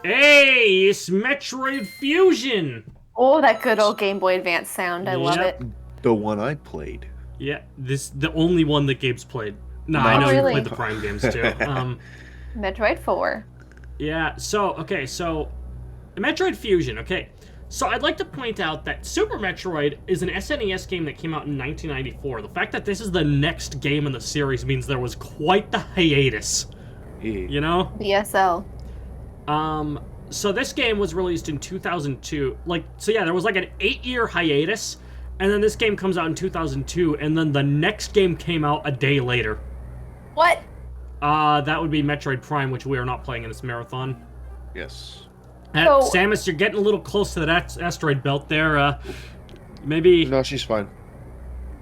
Hey, it's Metroid Fusion! Oh, that good old Game Boy Advance sound. I love Yep. it. The one I played. Yeah, the only one that Gabe's played. Nah, I Not know Oh, you even played really? the Prime games too. Metroid 4. Yeah, so Metroid Fusion, okay. So I'd like to point out that Super Metroid is an SNES game that came out in 1994. The fact that this is the next game in the series means there was quite the hiatus. Yeah. You know? BSL. So this game was released in 2002. There was like an 8-year hiatus, and then this game comes out in 2002, and then the next game came out a day later. What? That would be Metroid Prime, which we are not playing in this marathon. Yes. Samus, you're getting a little close to that asteroid belt there. Maybe. No, she's fine.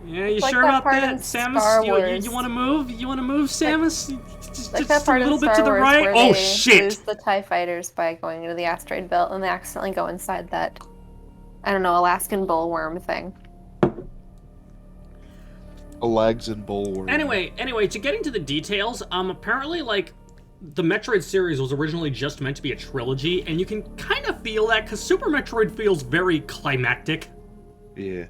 Yeah, you Like sure that about part that, in Samus? Star You Wars. want to move? You want to move, Samus? Just Like that a part little in bit Star to the Wars right. where Oh they shit! lose the TIE fighters by going into the asteroid belt and they accidentally go inside that, I don't know, Alaskan bullworm thing. A legs and bulwark. Anyway, to get into the details, apparently, like, the Metroid series was originally just meant to be a trilogy, and you can kind of feel that, because Super Metroid feels very climactic. Yeah.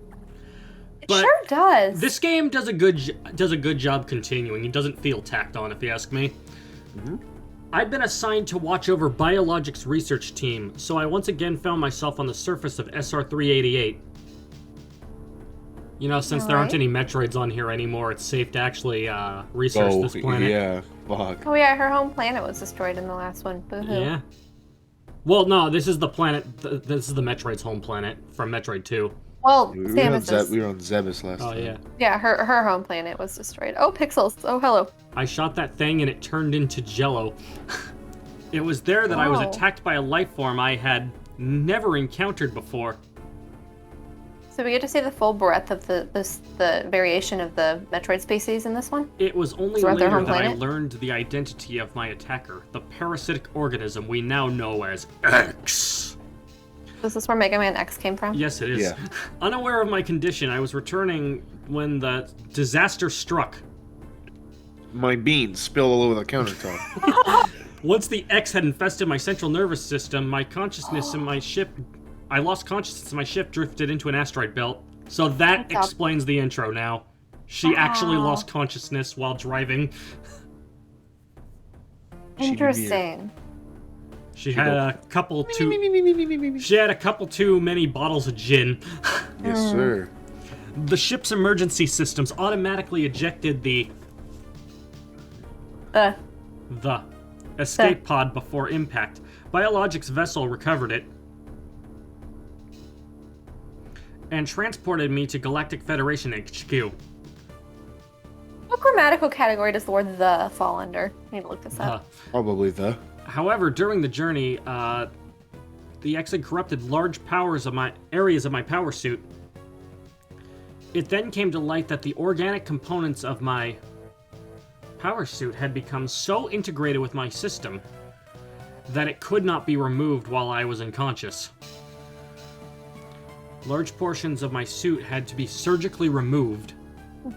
It But sure does. This game does a good job continuing. It doesn't feel tacked on, if you ask me. Mm-hmm. I've been assigned to watch over Biologics research team, so I once again found myself on the surface of SR-388. You know, since there aren't any Metroids on here anymore, it's safe to actually research this planet. Yeah. Fuck. Oh yeah, her home planet was destroyed in the last one. Boo-hoo. Yeah. Well, no, this is the planet. This is the Metroid's home planet from Metroid 2. Well, We were, on Samus's. we were on Zebus last Oh time. yeah. Yeah, her home planet was destroyed. Oh, pixels. Oh, hello. I shot that thing and it turned into Jello. It was there that I was Wow. attacked by a life form I had never encountered before. So we get to see the full breadth of the variation of the Metroid species in this one? It was only So we're at their later home that I planet? learned the identity of my attacker, the parasitic organism we now know as X. Is this where Mega Man X came from? Yes, it is. Yeah. Unaware of my condition, I was returning when the disaster struck. My beans spilled all over the countertop. Once the X had infested my central nervous system, my consciousness in my ship... I lost consciousness and my ship drifted into an asteroid belt. So that That's explains the intro now. She actually Wow. lost consciousness while driving. Interesting. She had a couple too many bottles of gin. Yes, sir. The ship's emergency systems automatically ejected the escape pod before impact. Biologics vessel recovered it and transported me to Galactic Federation HQ. What grammatical category does the word "the" fall under? I need to look this up. Probably the. However, during the journey, the X had corrupted large areas of my power suit. It then came to light that the organic components of my power suit had become so integrated with my system that it could not be removed while I was unconscious. Large portions of my suit had to be surgically removed,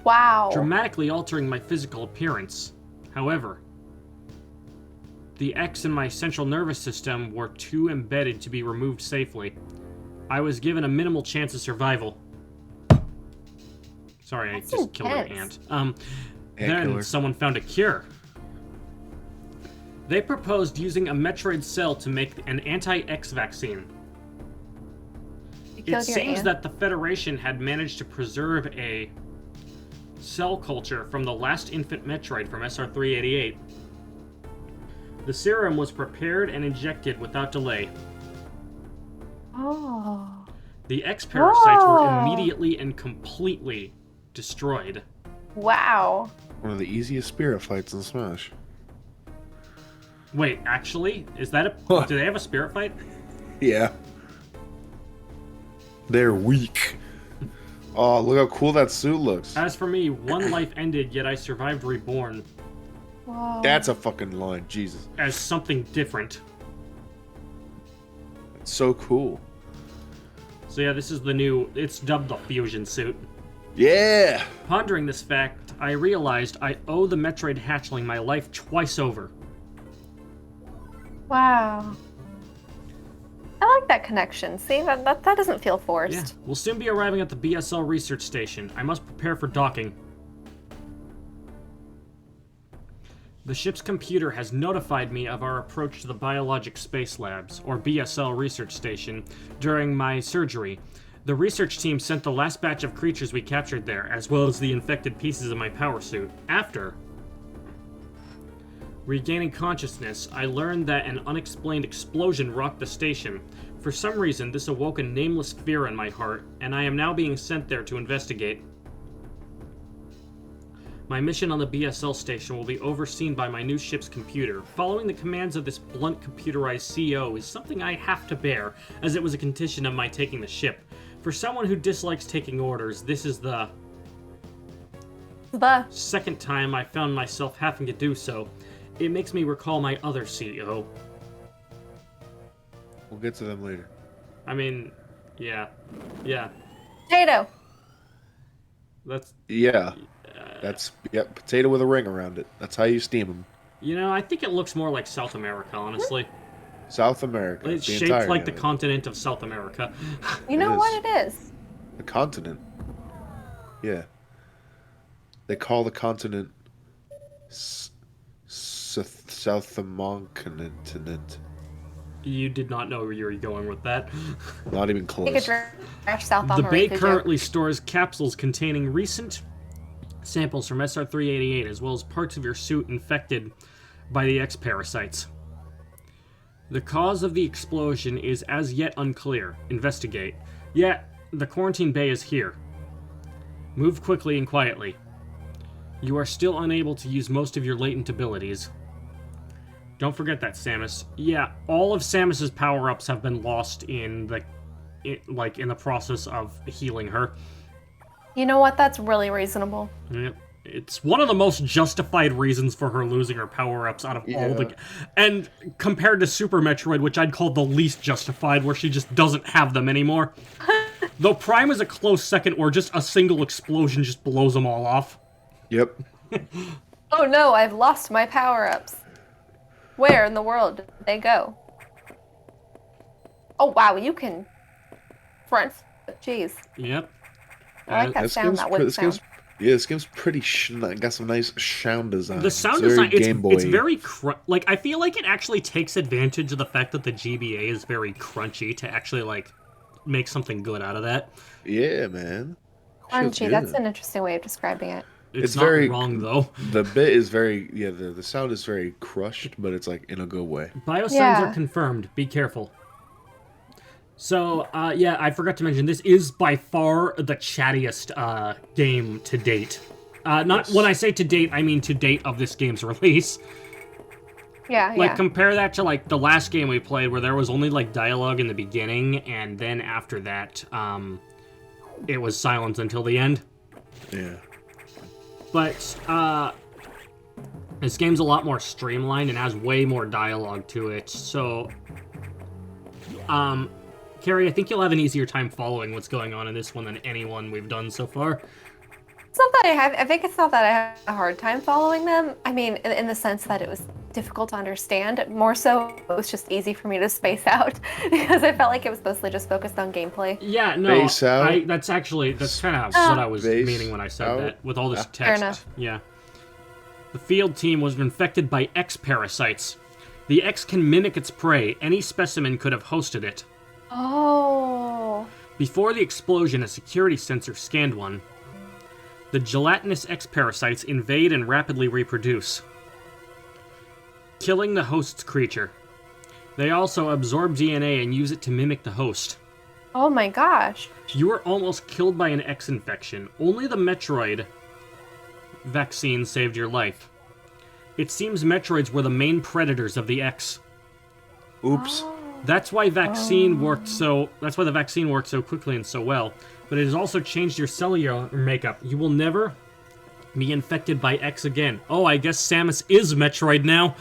Wow. dramatically altering my physical appearance. However, the X in my central nervous system were too embedded to be removed safely. I was given a minimal chance of survival. Sorry, That's I just killed an intense. ant. Ant Then killer. someone found a cure. They proposed using a Metroid cell to make an anti-X vaccine. You It killed your seems aunt. that the Federation had managed to preserve a cell culture from the last infant Metroid from SR-388. The serum was prepared and injected without delay. Oh. The X parasites were Whoa. immediately and completely destroyed. Wow. One of the easiest spirit fights in Smash. Wait, actually? Is that a... Huh. Do they have a spirit fight? Yeah. They're weak. Oh, look how cool that suit looks. As for me, one life ended, yet I survived reborn Whoa. That's a fucking line, Jesus. as something different. It's so cool. So yeah, this is the new... It's dubbed the Fusion suit. Yeah! Pondering this fact, I realized I owe the Metroid hatchling my life twice over. Wow. I like that connection. See, that doesn't feel forced. Yeah, we'll soon be arriving at the BSL research station. I must prepare for docking. The ship's computer has notified me of our approach to the Biologic Space Labs, or BSL research station, during my surgery. The research team sent the last batch of creatures we captured there, as well as the infected pieces of my power suit. After regaining consciousness, I learned that an unexplained explosion rocked the station. For some reason, this awoke a nameless fear in my heart, and I am now being sent there to investigate. My mission on the BSL station will be overseen by my new ship's computer. Following the commands of this blunt computerized CEO is something I have to bear, as it was a condition of my taking the ship. For someone who dislikes taking orders, this is the second time I found myself having to do so. It makes me recall my other CEO. We'll get to them later. I mean, yeah. Yeah. Potato. That's... Yeah. That's, yep, potato with a ring around it. That's how you steam them. You know, I think it looks more like South America, honestly. South America. It's shaped like the continent of South America. You know what it is? The continent. Yeah. They call the continent South Continent. You did not know where you were going with that. Not even close. Take a trash south The bay currently stores capsules containing recent samples from SR-388, as well as parts of your suit infected by the X Parasites. The cause of the explosion is as yet unclear. Investigate. Yet, the quarantine bay is here. Move quickly and quietly. You are still unable to use most of your latent abilities. Don't forget that, Samus. Yeah, all of Samus's power-ups have been lost in the process of healing her. You know what? That's really reasonable. Yep. It's one of the most justified reasons for her losing her power-ups out of all the... And compared to Super Metroid, which I'd call the least justified, where she just doesn't have them anymore. Though Prime is a close second, where just a single explosion just blows them all off. Yep. Oh no, I've lost my power-ups. Where in the world did they go? Oh wow, you can... Front... Jeez. Yep. I like that sound, that wood sound. This game's pretty... got some nice sound design. The sound design, it's very... I feel like it actually takes advantage of the fact that the GBA is very crunchy to actually, make something good out of that. Yeah, man. Crunchy, that's an interesting way of describing it. It's not very wrong, though. The bit is very... Yeah, the sound is very crushed, but it's, in a good way. Biosigns are confirmed. Be careful. So, yeah, I forgot to mention, this is by far the chattiest game to date. When I say to date, I mean to date of this game's release. Yeah, compare that to, the last game we played, where there was only, dialogue in the beginning, and then after that, it was silence until the end. Yeah. But, this game's a lot more streamlined and has way more dialogue to it, so... Carrie, I think you'll have an easier time following what's going on in this one than anyone we've done so far. It's not that I think it's not that I had a hard time following them. I mean, in the sense that it was difficult to understand. More so, it was just easy for me to space out because I felt like it was mostly just focused on gameplay. Yeah, no, Space out. that's kind of what I was meaning when I said that, with all this text. Fair enough. Yeah. The field team was infected by X Parasites. The X can mimic its prey. Any specimen could have hosted it. Oh. Before the explosion, a security sensor scanned one. The gelatinous X Parasites invade and rapidly reproduce, killing the host's creature. They also absorb DNA and use it to mimic the host. Oh my gosh. You were almost killed by an X infection. Only the Metroid vaccine saved your life. It seems Metroids were the main predators of the X. Oops. Oh. That's why the vaccine worked so quickly and so well. But it has also changed your cellular makeup. You will never be infected by X again. Oh, I guess Samus is Metroid now.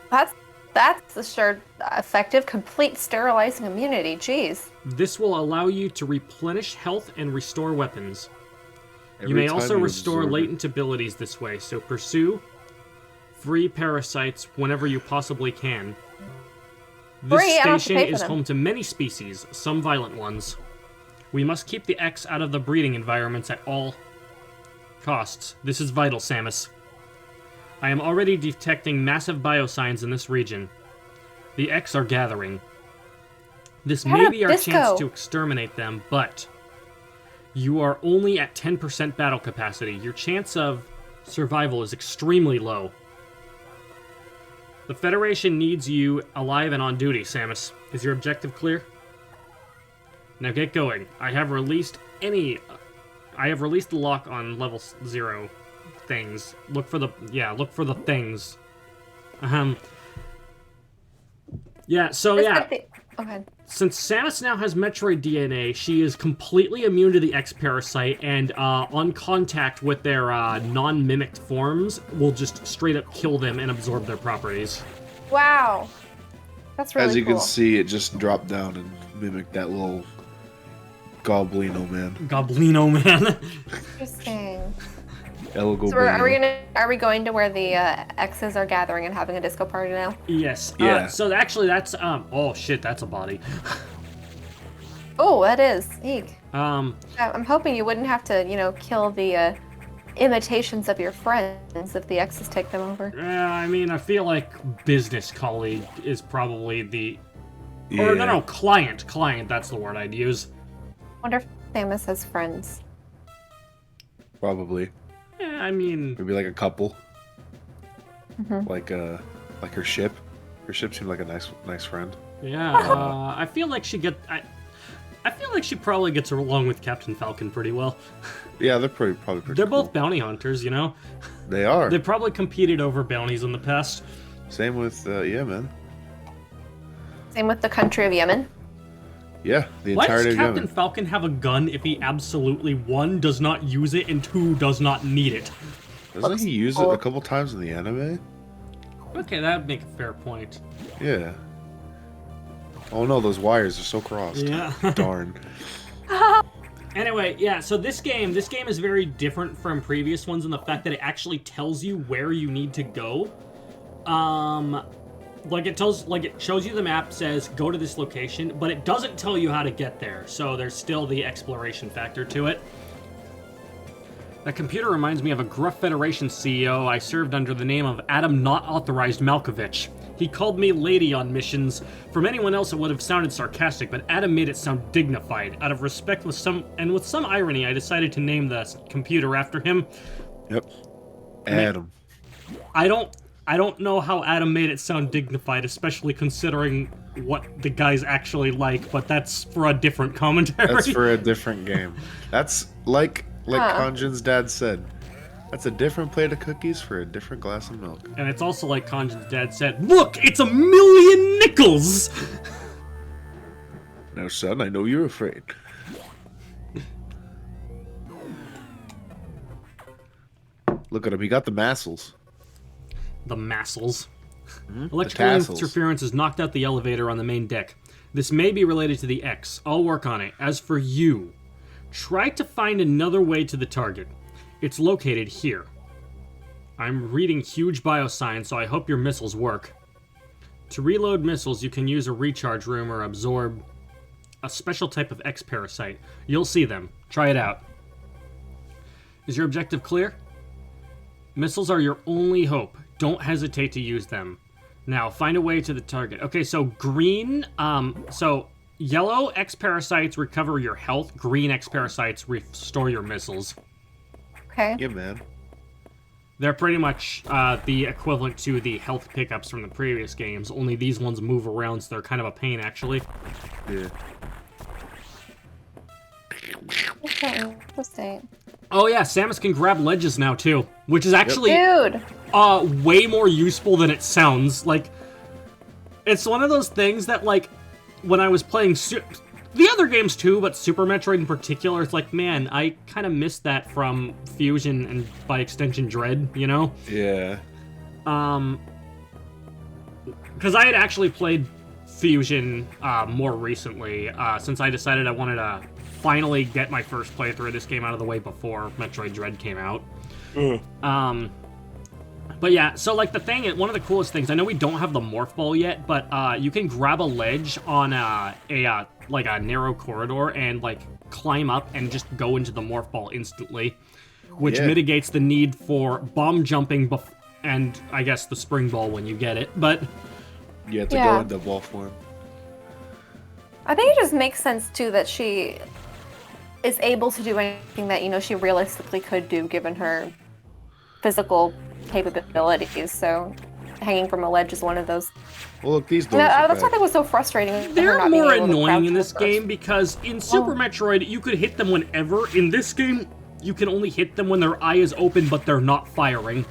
That's a sure effective, complete sterilizing immunity. Jeez. This will allow you to replenish health and restore weapons. You Every may time also you restore absorb latent abilities this way, so pursue free parasites whenever you possibly can. This Free, I don't have to station pay for is them. home to many species, some violent ones. We must keep the X out of the breeding environments at all costs. This is vital, Samus. I am already detecting massive biosigns in this region. The X are gathering. This may be our chance to exterminate them, but you are only at 10% battle capacity. Your chance of survival is extremely low. The Federation needs you alive and on duty, Samus. Is your objective clear? Now get going. I have released the lock on level 0 things. Look for the things. Okay. Since Samus now has Metroid DNA, she is completely immune to the X Parasite, and on contact with their non-mimicked forms, will just straight up kill them and absorb their properties. Wow. That's really cool. As you can see, it just dropped down and mimicked that little Goblino man. Goblino man. Interesting. El So are we going to where the X's are gathering and having a disco party now? Yes. Yeah. So actually, that's oh shit, that's a body. Oh, that is. Eek. Um. I'm hoping you wouldn't have to, kill the imitations of your friends if the X's take them over. I mean, I feel like business colleague is probably the. Yeah. Or no, client. Client. That's the word I'd use. Wonder if Samus has friends. Probably. Yeah, I mean, Maybe like a couple. Mhm. Like her ship. Her ship seemed like a nice friend. yeah. I feel like I feel like she probably gets along with Captain Falcon pretty well. Yeah, they're probably pretty. They're cool. both bounty hunters, you know. They are. They probably competed over bounties in the past. Same with yeah, man. Same with the country of Yemen. Yeah, the Why entirety does of Captain Yemen. Falcon have a gun if he absolutely, 1, does not use it, and 2, does not need it? Doesn't he use it a couple times in the anime? Okay, that would make a fair point. Yeah. Oh no, those wires are so crossed. Yeah. Darn. Anyway, yeah, so this game is very different from previous ones in the fact that it actually tells you where you need to go. It shows you the map, says go to this location, but it doesn't tell you how to get there. So there's still the exploration factor to it. That computer reminds me of a gruff Federation CEO I served under the name of Adam Not Authorized Malkovich. He called me lady on missions. From anyone else it would have sounded sarcastic, but Adam made it sound dignified. Out of respect with some irony, I decided to name the computer after him. Yep. Adam. I don't know how Adam made it sound dignified, especially considering what the guy's actually like, but that's for a different commentary. That's for a different game. That's like Kanjin's dad said. That's a different plate of cookies for a different glass of milk. And it's also like Kanjin's dad said, look, it's $1,000,000 nickels! Now, son, I know you're afraid. Look at him. He got the massels. The massels. The Electrical tassels. interference has knocked out the elevator on the main deck. This may be related to the X. I'll work on it. As for you, try to find another way to the target. It's located here. I'm reading huge biosigns, so I hope your missiles work. To reload missiles, you can use a recharge room or absorb a special type of X Parasite. You'll see them. Try it out. Is your objective clear? Missiles are your only hope. Don't hesitate to use them. Now, find a way to the target. Okay, so green, so yellow X Parasites recover your health. Green X Parasites restore your missiles. Okay. Yeah, man. They're pretty much the equivalent to the health pickups from the previous games, only these ones move around, so they're kind of a pain, actually. Yeah. Okay, interesting. Oh yeah, Samus can grab ledges now, too, which is actually Dude! way more useful than it sounds. Like, it's one of those things that, like, when I was playing the other games too, but Super Metroid in particular, it's like, man, I kind of missed that from Fusion and by extension Dread, you know? Yeah. Because I had actually played Fusion more recently, since I decided I wanted to finally get my first playthrough of this game out of the way before Metroid Dread came out. But yeah, so like the thing, one of the coolest things, I know we don't have the morph ball yet, but you can grab a ledge on like a narrow corridor and like climb up and just go into the morph ball instantly, which mitigates the need for bomb jumping and I guess the spring ball when you get it. But you have to go into ball form. I think it just makes sense too that she is able to do anything that, you know, she realistically could do given her physical capabilities. So hanging from a ledge is one of those. Well, look, these doors that's why it was so frustrating. They're more annoying in this game because in Super Metroid you could hit them whenever. In this game, you can only hit them when their eye is open but they're not firing.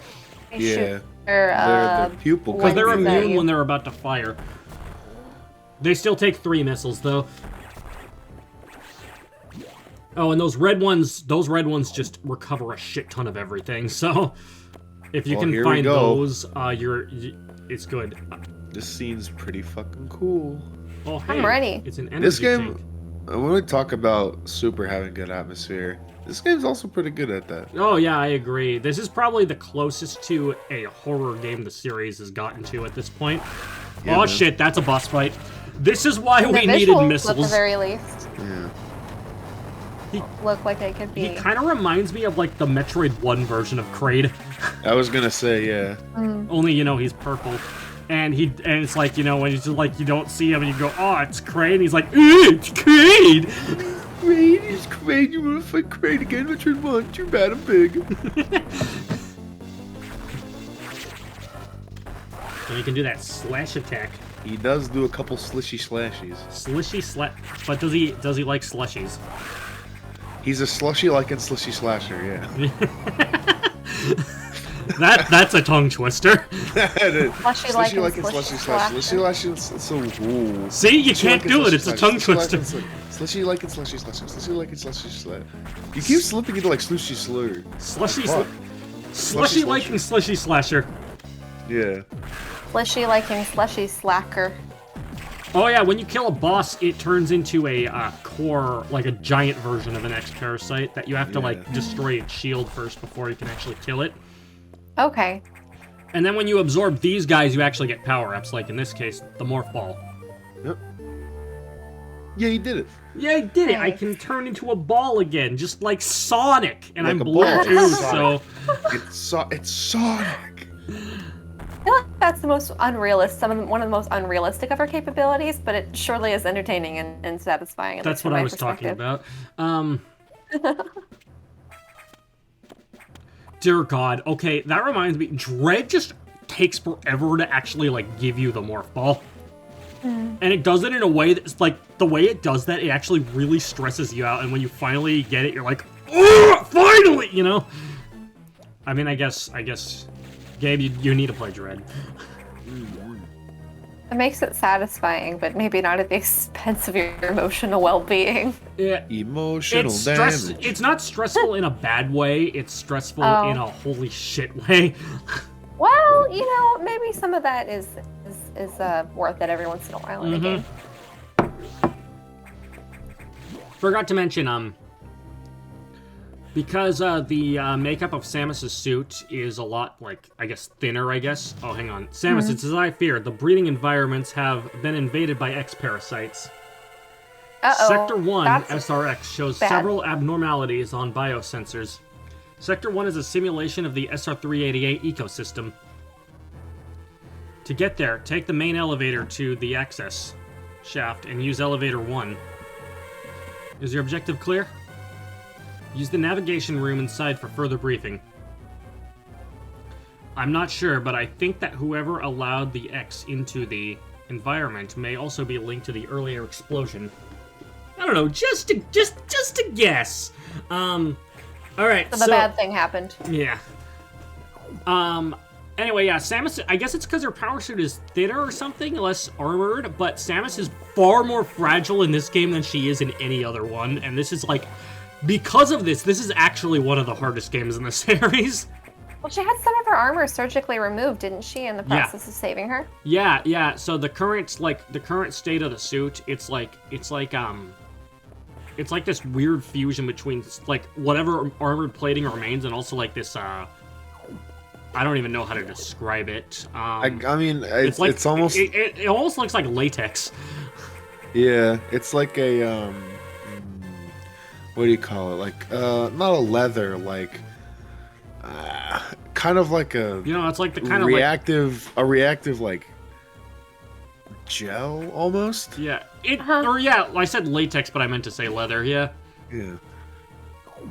Yeah, their pupil. Because they're immune when they're about to fire. They still take 3 missiles though. Oh, and those red ones just recover a shit ton of everything. So if you can find those, it's good. This scene's pretty fucking cool. Oh, hey, I'm ready. It's an energy This game, tank. when we talk about Super having good atmosphere, this game's also pretty good at that. Oh yeah, I agree. This is probably the closest to a horror game the series has gotten to at this point. Yeah, oh man. Shit, that's a boss fight. This is why we needed missiles. At the very least. Yeah. Look like they could be. He kind of reminds me of like the Metroid 1 version of Kraid. I was gonna say, yeah. Only, you know, he's purple. And it's like, you know, when he's just like, you don't see him and you go, oh, it's Kraid. And he's like, it's Kraid! Kraid is Kraid. You wanna fight Kraid again? Metroid 1, too bad I'm big. So he can do that slash attack. He does do a couple slishy-slashies. But does he like slushies? He's a slushy-liking-slishy-slasher, yeah. That's a tongue twister. Slushy-liking-slishy-slasher. So, see, you can't do it. It's a tongue twister. Slushy-liking-slishy-slasher. Slushy-liking-slishy-slasher. You keep slipping into like slushy-slur. Slushy-liking-slishy-slasher. Yeah. Slushy-liking-slushy-slacker. Oh yeah, when you kill a boss, it turns into a core, like a giant version of an X Parasite that you have to like destroy its shield first before you can actually kill it. Okay. And then when you absorb these guys, you actually get power-ups, like in this case, the Morph Ball. Yep. Yeah, you did it. Yeah, I did it. I can turn into a ball again, just like Sonic, and like I'm blue too, so... It's Sonic! I feel like that's the most unrealistic, one of the most unrealistic of her capabilities, but it surely is entertaining and satisfying. That's what I was talking about. Dear God. Okay, that reminds me. Dread just takes forever to actually, like, give you the Morph Ball. And it does it in a way that's, like, the way it does that, it actually really stresses you out, and when you finally get it, you're like, oh, finally, you know? I mean, I guess, Gabe, you need to play Dread. It makes it satisfying, but maybe not at the expense of your emotional well-being. Yeah, emotional damage. It's not stressful in a bad way. It's stressful in a holy shit way. Well, you know, maybe some of that is worth it every once in a while in a game. Forgot to mention, because the makeup of Samus's suit is a lot, like, I guess, thinner, I guess. Oh, hang on. Samus, it's as I feared. The breeding environments have been invaded by X Parasites. Sector 1 SRX shows several abnormalities on biosensors. Sector 1 is a simulation of the SR388 ecosystem. To get there, take the main elevator to the access shaft and use elevator 1. Is your objective clear? Use the navigation room inside for further briefing. I'm not sure, but I think that whoever allowed the X into the environment may also be linked to the earlier explosion. I don't know, just a guess. Alright, so the bad thing happened. Yeah. Anyway, yeah, Samus, I guess it's because her power suit is thinner or something, less armored, but Samus is far more fragile in this game than she is in any other one, and this is like... Because of this is actually one of the hardest games in the series. Well, she had some of her armor surgically removed, didn't she, in the process of saving her? Yeah. So the current state of the suit, it's like this weird fusion between like whatever armored plating remains and also like this I don't even know how to describe it. I mean, it's, like it's almost it almost looks like latex. yeah. It's like a what do you call it? Like not a leather, like kind of like a You know, it's like the kind of reactive like gel almost. yeah. I said latex, but I meant to say leather. Yeah. Yeah.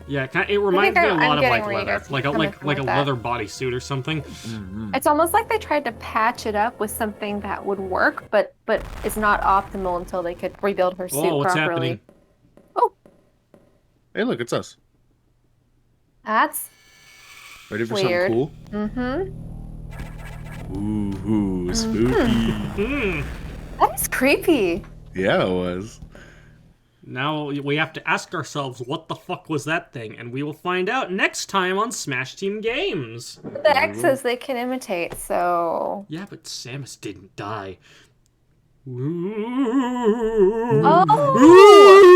Yeah, it reminds me a I'm lot of getting like where you leather, guys like are a coming from with that. leather bodysuit or something. Mm-hmm. It's almost like they tried to patch it up with something that would work, but it's not optimal until they could rebuild her suit Oh, what's properly. happening? Oh, Hey, look, it's us. that's Ready for weird. something cool? Mm-hmm. Ooh, spooky. Hmm. That is creepy. Yeah, it was. Now we have to ask ourselves, what the fuck was that thing? And we will find out next time on Smash Team Games. The X's they can imitate, so... Yeah, but Samus didn't die. Oh!